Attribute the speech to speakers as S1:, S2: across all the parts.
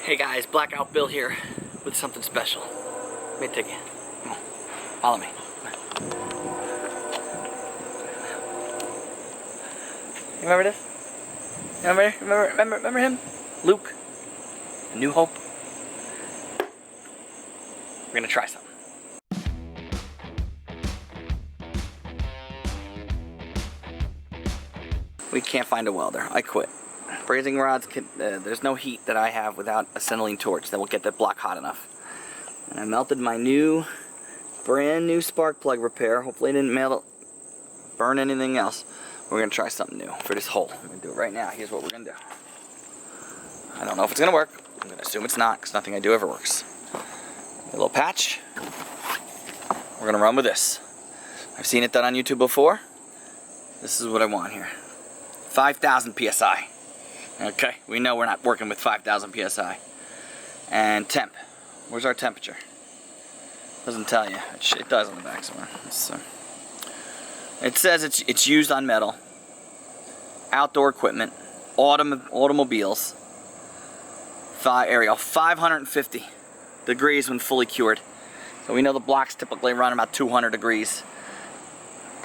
S1: Hey guys, Blackout Bill here with something special. Let me take you. Come on, follow me. You remember this? Remember him? Luke? A New Hope? We're gonna try something. We can't find a welder. I quit. Brazing rods, there's no heat that I have without a acetylene torch that will get that block hot enough. And I melted my brand new spark plug repair. Hopefully it didn't burn anything else. We're gonna try something new for this hole. I'm gonna do it right now. Here's what we're gonna do. I don't know if it's gonna work. I'm gonna assume it's not, because nothing I do ever works. A little patch. We're gonna run with this. I've seen it done on YouTube before. This is what I want here. 5,000 PSI. Okay, we know we're not working with 5,000 PSI. And temp. Where's our temperature? Doesn't tell you. It does on the back somewhere. It says it's used on metal, outdoor equipment, automobiles. 550 degrees when fully cured. So we know the blocks typically run about 200 degrees.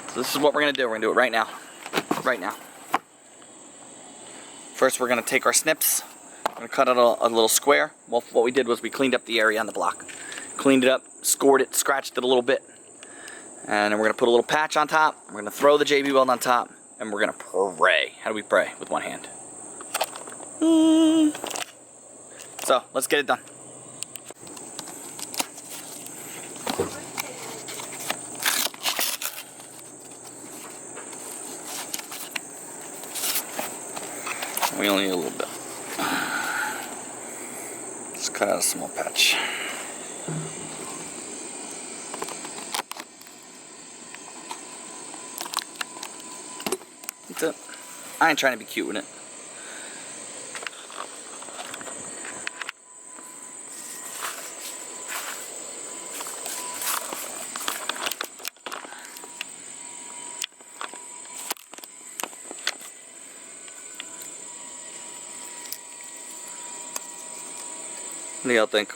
S1: So this is what we're gonna do. We're gonna do it right now. Right now. First, we're gonna take our snips. We're gonna cut out a little square. Well, what we did was we cleaned up the area on the block, cleaned it up, scored it, scratched it a little bit, and then we're gonna put a little patch on top. We're gonna throw the JB Weld on top, and we're gonna pray. How do we pray? With one hand. So let's get it done. We only need a little bit. Let's cut out a small patch. That's it. I ain't trying to be cute with it. What do y'all think?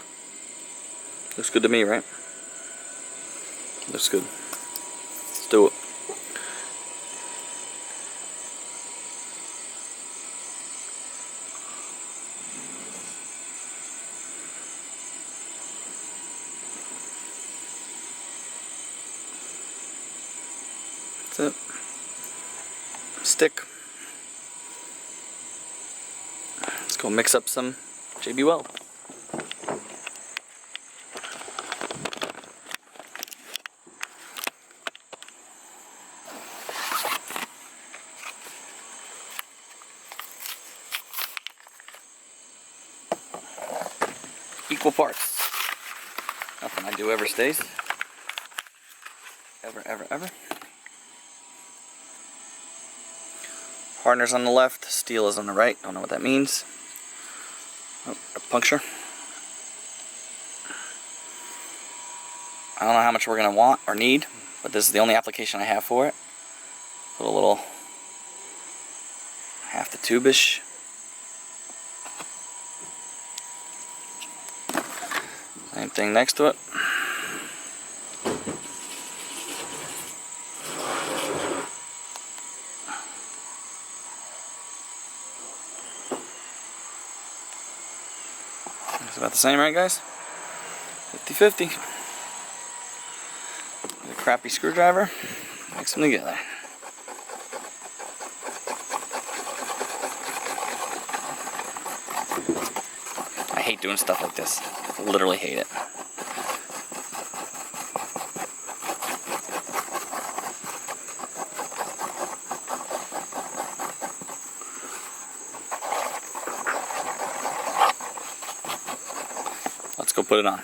S1: Looks good to me, right? Looks good. Let's do it. That's it. Stick. Let's go mix up some JB Weld. Equal parts. Nothing I do ever stays. Ever. Hardeners on the left, steel is on the right. Don't know what that means. Oh, a puncture. I don't know how much we're going to want or need, but this is the only application I have for it. Put a little half the tube-ish. Same thing next to it. It's about the same, right guys? 50-50. With a crappy screwdriver, mix them together. I hate doing stuff like this. I literally hate it. Let's go put it on.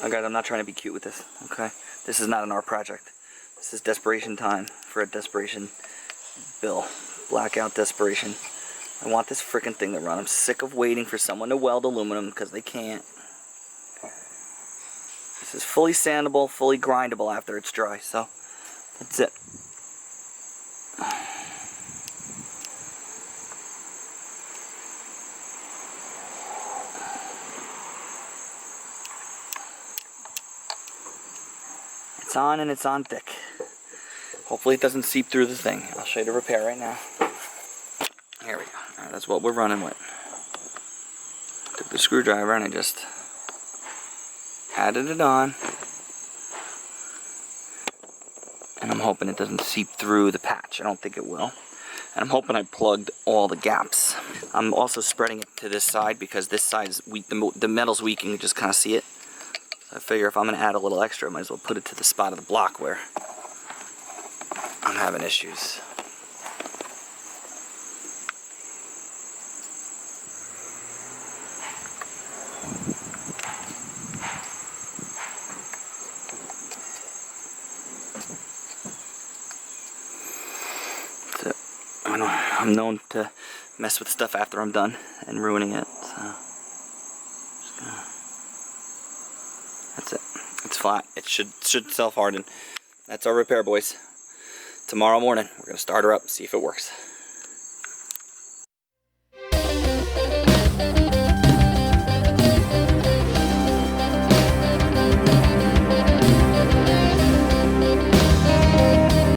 S1: Oh, guys, I'm not trying to be cute with this, okay? This is not an art project. This is desperation time for a desperation bill. Blackout desperation. I want this freaking thing to run. I'm sick of waiting for someone to weld aluminum because they can't. This is fully sandable, fully grindable after it's dry, so that's it. It's on and it's on thick. Hopefully it doesn't seep through the thing. I'll show you the repair right now. Here we go. Alright, that's what we're running with. Took the screwdriver and I just added it on. And I'm hoping it doesn't seep through the patch. I don't think it will. And I'm hoping I plugged all the gaps. I'm also spreading it to this side because this side is weak. The metal's weak and you just kind of see it. So I figure if I'm going to add a little extra, I might as well put it to the spot of the block where I'm having issues. I'm known to mess with stuff after I'm done and ruining it, so that's it. It's flat. It should self-harden. That's our repair, boys. Tomorrow morning, we're going to start her up, see if it works.